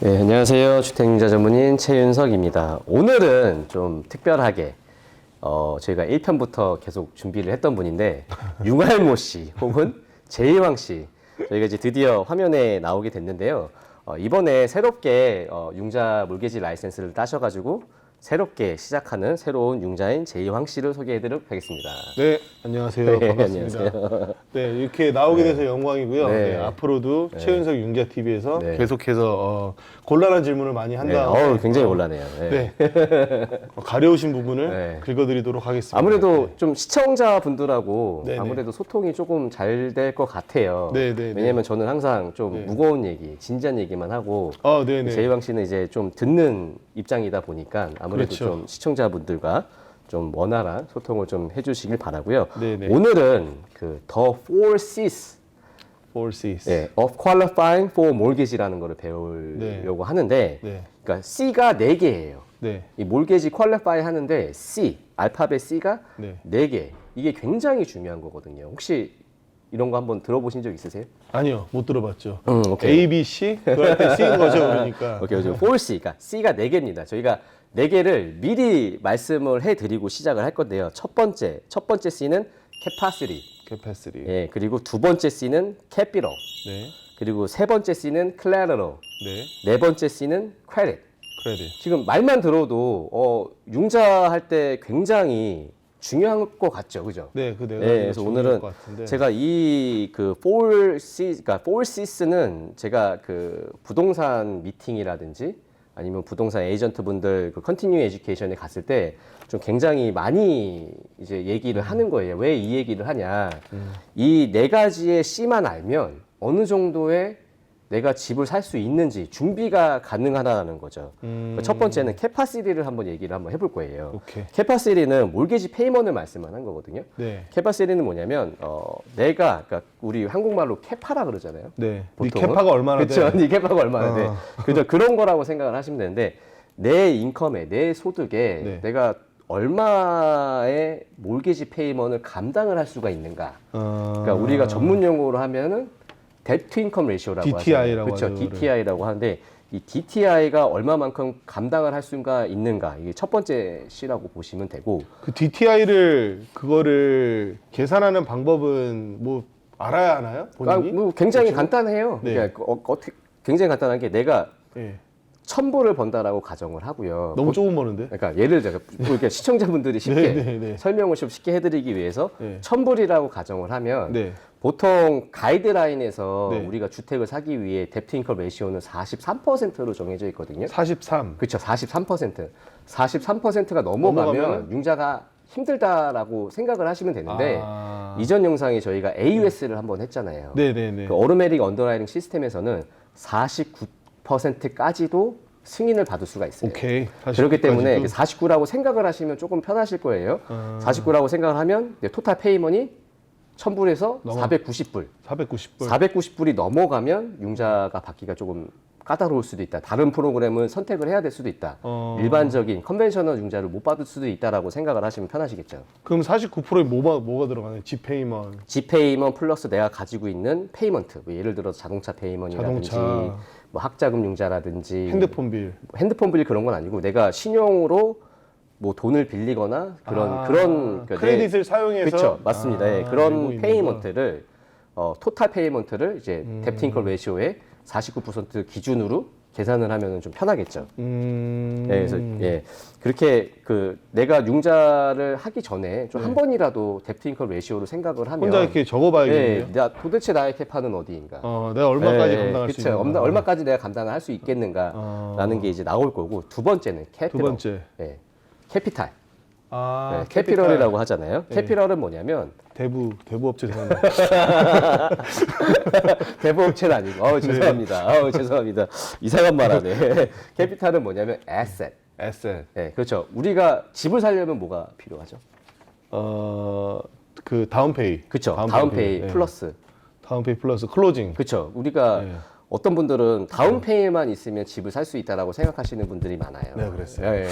네, 안녕하세요. 주택융자 전문인 최윤석입니다. 오늘은 좀 특별하게 저희가 1편부터 계속 준비를 했던 분인데 융할모 씨 혹은 제이왕 씨 저희가 이제 드디어 화면에 나오게 됐는데요. 이번에 새롭게 융자 몰개지 라이센스를 따셔가지고 새롭게 시작하는 새로운 융자인 제이왕 씨를 소개해드리도록 하겠습니다. 네, 안녕하세요. 네, 반갑습니다. 안녕하세요. 네, 이렇게 나오게 돼서 영광이고요. 네. 네, 앞으로도 최윤석 융자 TV에서 네. 계속해서 곤란한 질문을 많이 한 네, 다음에 굉장히 곤란해요. 네. 가려우신 부분을 네. 긁어드리도록 하겠습니다. 아무래도 좀 시청자분들하고 네네. 아무래도 소통이 조금 잘 될 것 같아요. 네네네. 왜냐면 저는 항상 좀 네. 무거운 얘기, 진지한 얘기만 하고 네네. 제이왕 씨는 이제 좀 듣는 입장이다 보니까 아무래도 그렇죠. 좀 시청자분들과 좀 원활한 소통을 좀 해주시길 바라고요. 네네. 오늘은 그 The Four C's Four C's. 네, of Qualifying for Mortgage라는 거를 배우려고 하는데, 네. 그러니까 C가 4개예요. 네. 이 몰개지 퀄리파이 하는데 C, 알파벳 C가 네. 4개. 이게 굉장히 중요한 거거든요. 혹시 이런 거 한번 들어보신 적 있으세요? 아니요, 못 들어봤죠. 오케이. A, B, C? 그거 할 때 C인 거죠, 그러니까. 오케이, 4C. 그러니까 C가 4개입니다. 저희가 4개를 미리 말씀을 해드리고 시작을 할 건데요. 첫 번째 C는 capacity. Capacity. 예, 그리고 두 번째 C는 capital. 네. 그리고 세 번째 C는 collateral. 네. 네 번째 C는 credit. Credit. 지금 말만 들어도 융자할 때 굉장히 중요한 것 같죠, 그죠? 네, 그 내가 그래서 오늘은 제가 이 그 4C, 그러니까 4C스는 제가 그 부동산 미팅이라든지 아니면 부동산 에이전트 분들 그 컨티뉴 에듀케이션에 갔을 때 좀 굉장히 많이 이제 얘기를 하는 거예요. 왜 이 얘기를 하냐? 이 네 가지의 C만 알면 어느 정도의 내가 집을 살 수 있는지 준비가 가능하다는 거죠. 첫 번째는 캐파시티를 한번 얘기를 한번 해볼 거예요. 오케이. 캐파시티는 몰개지 페이먼을 말씀하는 거거든요. 네. 캐파시티는 뭐냐면 내가 그러니까 우리 한국말로 캐파라 그러잖아요. 네. 네 보통은. 캐파가 얼마나 돼? 그렇죠. 네 캐파가 얼마나 돼? 어. 그죠. 그런 거라고 생각을 하시면 되는데 내 인컴에 내 소득에 네. 내가 얼마의 몰개지 페이먼을 감당을 할 수가 있는가? 그러니까 우리가 전문 용어로 하면은 데트 투 인컴 레이쇼라고 DTI라고 그렇죠. 하죠, DTI라고 하는데 이 DTI가 얼마만큼 감당을 할 수가 있는가? 이게 첫 번째 C라고 보시면 되고 그 DTI를 그거를 계산하는 방법은 뭐 알아야 하나요? 본인이? 뭐 굉장히 간단해요. 네. 그러니까 어떻게 굉장히 간단한 게 내가 예. 1,000불을 번다라고 가정을 하고요. 너무 조금 버는데. 그러니까 예를 들어 뭐 이렇게 시청자분들이 쉽게 네, 네, 네. 설명을 좀 쉽게 해드리기 위해서 네. 1,000불이라고 가정을 하면 네. 보통 가이드라인에서 네. 우리가 주택을 사기 위해 뎁트 인컴 레이시오는 43%로 정해져 있거든요. 43. 그렇죠. 43%. 43%가 넘어가면 넘어가면은? 융자가 힘들다라고 생각을 하시면 되는데 아. 이전 영상에 저희가 AUS를 한번 했잖아요. 네네네. 그 어루메릭 언더라이팅 시스템에서는 49%까지도 승인을 받을 수가 있어요. 오케이. 그렇기 때문에 49까지도. 49라고 생각을 하시면 조금 편하실 거예요. 49라고 생각을 하면 토탈 페이먼이 1,000불에서 490불. 490불. 490불이 넘어가면 융자가 받기가 조금 까다로울 수도 있다. 다른 프로그램을 선택을 해야 될 수도 있다. 일반적인 컨벤셔널 융자를 못 받을 수도 있다라고 생각을 하시면 편하시겠죠. 그럼 49%에 뭐가 들어가나요? 지페이먼. 지페이먼 플러스 내가 가지고 있는 페이먼트. 뭐 예를 들어서 자동차 페이먼이라든지 자동차. 뭐 학자금 융자라든지 핸드폰 빌. 핸드폰 빌 그런 건 아니고 내가 신용으로 뭐 돈을 빌리거나 그런 그러니까 크레딧을 사용해서. 그렇죠. 맞습니다. 예, 알고 그런 있는 페이먼트를 토탈 페이먼트를 이제 뎁트 인컴 레이시오의 49% 기준으로 계산을 하면은 좀 편하겠죠. 예, 그래서 예 그렇게 그 내가 융자를 하기 전에 좀 한 번이라도 뎁트 인컴 레이시오를 생각을 하면 혼자 이렇게 적어봐야겠네요. 예, 도대체 나의 캐파는 어디인가? 내가 얼마까지 예, 감당할 수 그쵸. 있는가. 얼마까지 내가 감당을 할 수 있겠는가라는 게 이제 나올 거고 두 번째는 캐피럴. 두 번째. 예, 캐피탈. 아, 캐피럴이라고 하잖아요. 네. 캐피럴은 뭐냐면 대부 업체 생각나. 대부업체는 아니고, 죄송합니다. 죄송합니다. 이상한 말 하네. 캐피탈은 뭐냐면 asset. 에셋. 네, 그렇죠. 우리가 집을 살려면 뭐가 필요하죠? 그 다운페이. 그렇죠. 다운페이 네. 플러스. 다운페이 플러스 클로징. 그렇죠. 우리가 네. 어떤 분들은 다운페이만 있으면 집을 살 수 있다라고 생각하시는 분들이 많아요. 네, 그랬어요. 예,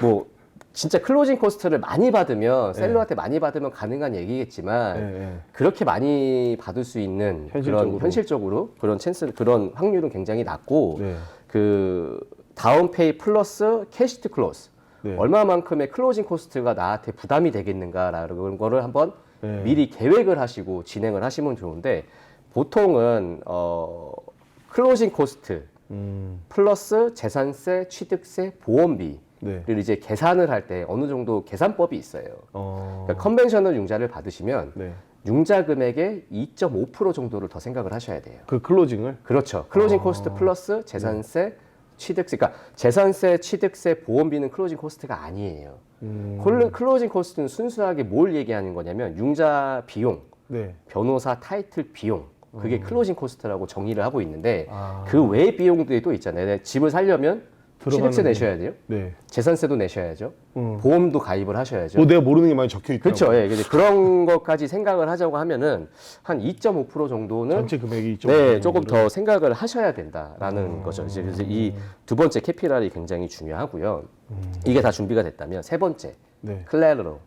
뭐 진짜 클로징 코스트를 많이 받으면 셀러한테 많이 받으면 가능한 얘기겠지만 그렇게 많이 받을 수 있는 그런 현실적으로 그런 찬스 그런 확률은 굉장히 낮고 그 다운페이 플러스 캐시 투 클로즈 얼마만큼의 클로징 코스트가 나한테 부담이 되겠는가라는 거를 한번 미리 계획을 하시고 진행을 하시면 좋은데 보통은 클로징 코스트 플러스 재산세, 취득세, 보험비 를 이제 계산을 할 때 어느 정도 계산법이 있어요. 그러니까 컨벤셔널 융자를 받으시면 융자 금액의 2.5% 정도를 더 생각을 하셔야 돼요. 그 클로징을? 그렇죠. 클로징 코스트 플러스 재산세, 취득세. 그러니까 재산세, 취득세, 보험비는 클로징 코스트가 아니에요. 클로징 코스트는 순수하게 뭘 얘기하는 거냐면 융자 비용, 변호사 타이틀 비용. 그게 클로징 코스트라고 정의를 하고 있는데 그 외의 비용들이 또 있잖아요. 집을 살려면 취득세 내셔야 돼요. 재산세도 내셔야죠. 보험도 가입을 하셔야죠. 내가 모르는 게 많이 적혀 있더라고요. 그렇죠. 예. 그런 것까지 생각을 하자고 하면은 한 2.5% 정도는 전체 금액이 2.5% 네, 조금 더 생각을 하셔야 된다라는 거죠. 이제 그래서 이 두 번째 캐피랄이 굉장히 중요하고요. 이게 다 준비가 됐다면 세 번째 클레러로.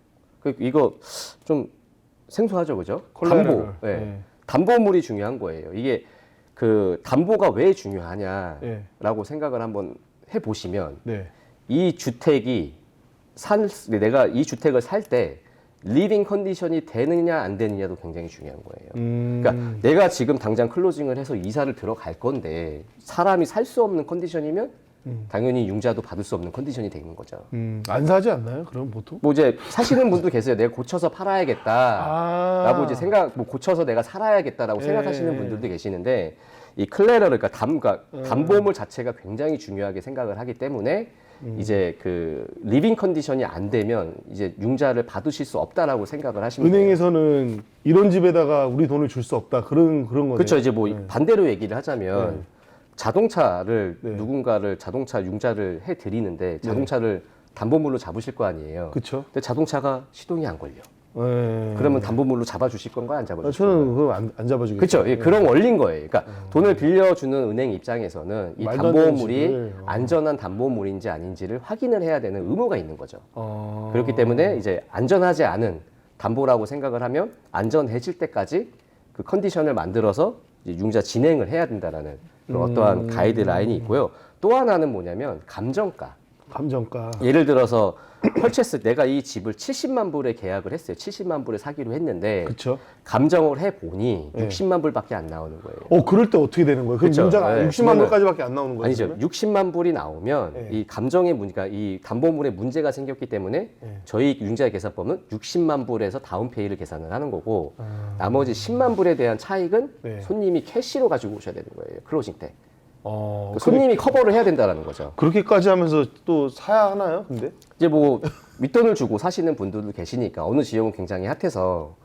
이거 좀 생소하죠, 그죠? 담보. 담보물이 중요한 거예요. 이게 그 담보가 왜 중요하냐라고 생각을 한번 해보시면 이 주택이 내가 이 주택을 살 때 리빙 컨디션이 되느냐 안 되느냐도 굉장히 중요한 거예요. 그러니까 내가 지금 당장 클로징을 해서 이사를 들어갈 건데 사람이 살 수 없는 컨디션이면 당연히 융자도 받을 수 없는 컨디션이 되는 거죠. 안 사지 않나요? 그럼 보통? 뭐 이제 사시는 분도 계세요. 내가 고쳐서 팔아야겠다라고 이제 뭐 고쳐서 내가 살아야겠다라고 생각하시는 분들도 계시는데 이 클레러를 그러니까 담보물 자체가 굉장히 중요하게 생각을 하기 때문에 이제 그 리빙 컨디션이 안 되면 이제 융자를 받으실 수 없다라고 생각을 하시면 은행에서는 이런 집에다가 우리 돈을 줄 수 없다 그런 거네요. 그렇죠. 이제 뭐 반대로 얘기를 하자면 자동차를 누군가를 자동차 융자를 해 드리는데 자동차를 담보물로 잡으실 거 아니에요. 그렇죠. 근데 자동차가 시동이 안 걸려. 그러면 담보물로 잡아주실 건가요? 안 잡아주실 건가요? 저는 그거 안 잡아주겠어요. 그렇죠. 예, 그런 원리인 거예요. 그러니까 돈을 빌려주는 은행 입장에서는 이 담보물이 안전한 담보물인지 아닌지를 확인을 해야 되는 의무가 있는 거죠. 그렇기 때문에 이제 안전하지 않은 담보라고 생각을 하면 안전해질 때까지 그 컨디션을 만들어서 이제 융자 진행을 해야 된다라는 그런 어떠한 가이드라인이 있고요. 또 하나는 뭐냐면 감정가. 예를 들어서 펄체스 내가 이 집을 70만 불에 계약을 했어요. 70만 불에 사기로 했는데 그쵸? 감정을 해보니 60만 불밖에 안 나오는 거예요. 그럴 때 어떻게 되는 거예요? 그 융자가 60만 불까지밖에 안 나오는 거예요? 아니죠. 60만 불이 나오면 이 감정의 문제가 이 담보물에 문제가 생겼기 때문에 저희 융자 계산법은 60만 불에서 다운페이를 계산을 하는 거고 나머지 10만 불에 대한 차익은 손님이 캐시로 가지고 오셔야 되는 거예요. 클로징 때. 손님이 커버를 해야 된다는 거죠. 그렇게까지 하면서 또 사야 하나요? 근데 이제 뭐 윗돈을 주고 사시는 분들도 계시니까 어느 지역은 굉장히 핫해서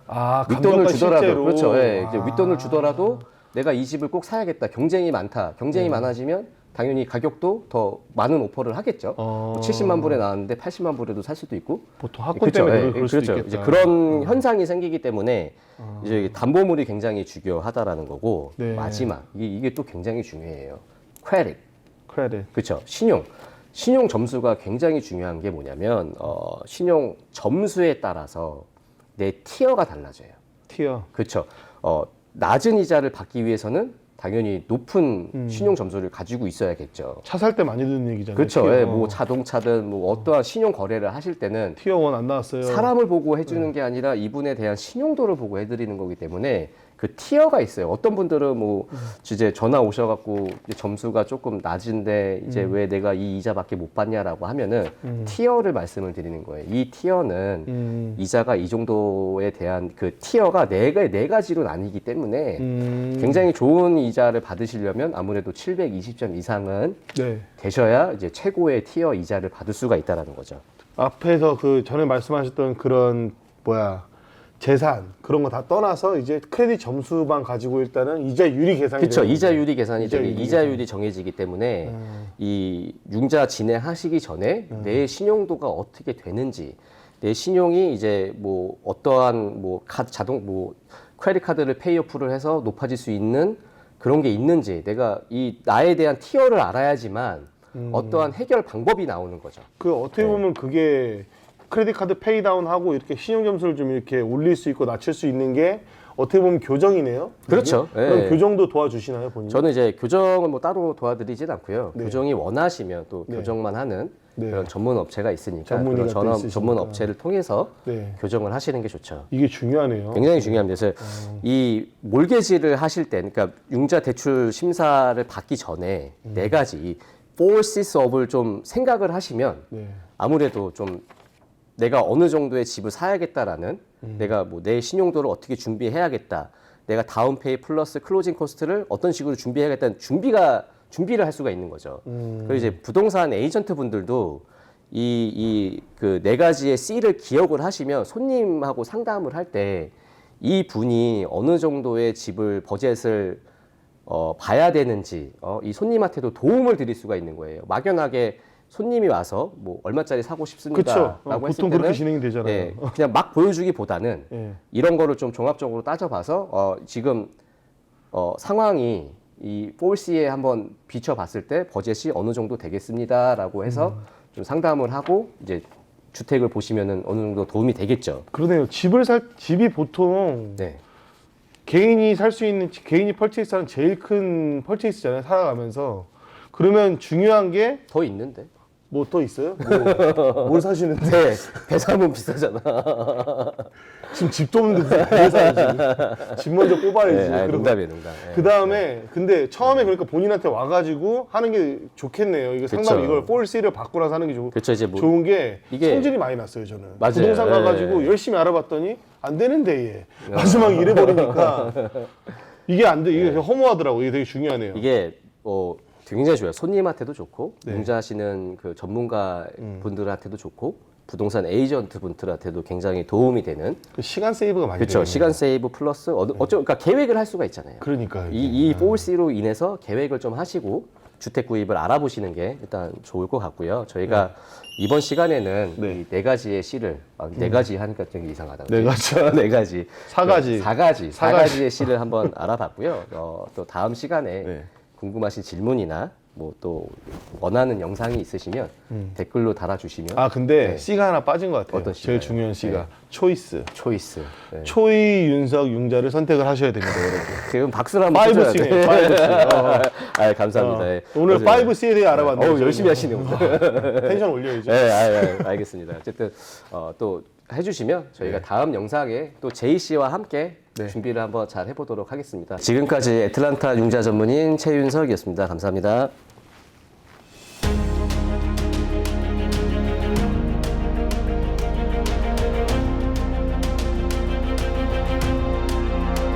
윗돈을 감정가 주더라도 실제로. 그렇죠. 예, 이제 윗돈을 주더라도 내가 이 집을 꼭 사야겠다. 경쟁이 많다. 경쟁이 많아지면 당연히 가격도 더 많은 오퍼를 하겠죠. 뭐 70만 불에 나왔는데 80만 불에도 살 수도 있고. 보통 학군 때문에 그럴 수도 있겠다. 이제 그런 현상이 생기기 때문에 이제 담보물이 굉장히 중요하다라는 거고 마지막 이게 또 굉장히 중요해요. 크레딧. 그렇죠. 신용 점수가 굉장히 중요한 게 뭐냐면 신용 점수에 따라서 내 티어가 달라져요. 티어. 그렇죠. 낮은 이자를 받기 위해서는 당연히 높은 신용 점수를 가지고 있어야겠죠. 차 살 때 많이 듣는 얘기잖아요. 그렇죠. 예, 뭐 자동차든 뭐 어떠한 신용 거래를 하실 때는 티어 1 안 나왔어요. 사람을 보고 해주는 게 아니라 이분에 대한 신용도를 보고 해드리는 거기 때문에 그 티어가 있어요. 어떤 분들은 뭐 이제 전화 오셔갖고 점수가 조금 낮은데 이제 왜 내가 이 이자밖에 못 받냐라고 하면은 티어를 말씀을 드리는 거예요. 이 티어는 이자가 이 정도에 대한 그 티어가 네 가지로 나뉘기 때문에 굉장히 좋은 이자를 받으시려면 아무래도 720점 이상은 되셔야 이제 최고의 티어 이자를 받을 수가 있다라는 거죠. 앞에서 그 전에 말씀하셨던 그런 재산 그런 거 다 떠나서 이제 크레딧 점수만 가지고 일단은 이자율이 계산이 그렇죠. 되는 이자율이 계산이 되기 이자율이 정해지기 때문에 이 융자 진행하시기 전에 내 신용도가 어떻게 되는지 내 신용이 이제 뭐 어떠한 뭐 크레딧 카드를 페이오프를 해서 높아질 수 있는 그런 게 있는지 내가 이 나에 대한 티어를 알아야지만 어떠한 해결 방법이 나오는 거죠. 그 어떻게 보면 그게 크레딧 카드 페이다운 하고 이렇게 신용 점수를 좀 이렇게 올릴 수 있고 낮출 수 있는 게 어떻게 보면 교정이네요. 그렇죠. 그럼 예. 교정도 도와주시나요, 본인? 저는 이제 교정을 뭐 따로 도와드리진 않고요. 네. 교정이 원하시면 또 네. 교정만 하는 네. 그런 전문 업체가 있으니까 전문의가 그런 또 있으시니까. 전문 업체를 통해서 네. 교정을 하시는 게 좋죠. 이게 중요하네요. 굉장히 중요합니다. 그래서 이 몰개지를 하실 때, 그러니까 융자 대출 심사를 받기 전에 네 가지 이 four C's of을 좀 생각을 하시면 네. 아무래도 좀 내가 어느 정도의 집을 사야겠다라는 내가 뭐 내 신용도를 어떻게 준비해야겠다. 내가 다운페이 플러스 클로징 코스트를 어떤 식으로 준비해야겠다는 준비를 할 수가 있는 거죠. 그리고 이제 부동산 에이전트 분들도 이 그 네 가지의 C를 기억을 하시면 손님하고 상담을 할 때 이 분이 어느 정도의 집을 버젯을 봐야 되는지 이 손님한테도 도움을 드릴 수가 있는 거예요. 막연하게 손님이 와서 뭐 얼마짜리 사고 그쵸. 싶습니다라고 했을 보통 때는 그렇게 진행이 되잖아요. 예, 그냥 막 보여주기보다는 예. 이런 거를 좀 종합적으로 따져봐서 지금 상황이 이 4C에 한번 비춰봤을 때 버젯이 어느 정도 되겠습니다라고 해서 좀 상담을 하고 이제 주택을 보시면은 어느 정도 도움이 되겠죠. 그러네요. 집이 보통 네. 개인이 살 수 있는, 개인이 펄체이스하는 제일 큰 펄체이스잖아요, 살아가면서. 그러면 중요한 게 더 있는데. 뭐 또 있어요? 뭘 사시는데? 네. 배사면 비싸잖아. 지금 집도 없는데 무슨 배 사야지. 집 먼저 뽑아야지. 네, 그리고 농담이에요, 농담. 예. 그 다음에 근데 처음에 그러니까 본인한테 와가지고 하는 게 좋겠네요. 이거 그쵸. 상담 이걸 4C를 바꾸라서 하는 게 그렇죠. 이제 뭐 좋은 게 이게- 성질이 많이 났어요, 저는. 맞아요. 부동산 예. 가가지고 열심히 알아봤더니 안 되는데 얘 마지막에 이래버리니까 이게 안 돼. 이게 허무하더라고. 이게 되게 중요하네요. 이게 굉장히 좋아요. 손님한테도 좋고 네. 융자하시는 그 전문가 분들한테도 좋고 부동산 에이전트 분들한테도 굉장히 도움이 되는 그 시간 세이브가 많이 그렇죠. 되네요. 시간 세이브 플러스 그러니까 계획을 할 수가 있잖아요. 그러니까 이 4C로 인해서 계획을 좀 하시고 주택 구입을 알아보시는 게 일단 좋을 것 같고요. 저희가 이번 시간에는 네. 이 네 가지의 C를 네 가지 하니까 되게 이상하다. 네 가지. 네 가지. 사 가지. 사 가지의 C를 한번 알아봤고요. 또 다음 시간에 네. 궁금하신 질문이나 뭐 또 원하는 영상이 있으시면 댓글로 달아주시면 아 근데 네. C가 하나 빠진 것 같아요. 어떤 제일 C가요? 중요한 C가 네. 초이스. 초이스. 네. 초이, 윤석, 융자를 선택을 하셔야 됩니다, 여러분. 지금 박수를 한번 쳐줘야 5C네, 돼. 5C. 아, 감사합니다. 예. 오늘 어제- 5C에 대해 알아봤네요. 열심히 하시네요. 오늘. 텐션 올려야죠. 네, 알겠습니다. 어쨌든 또 해주시면 저희가 네. 다음 영상에 또 제이 씨와 함께 네. 준비를 한번 잘 해보도록 하겠습니다. 지금까지 애틀란타 융자 전문인 최윤석이었습니다. 감사합니다.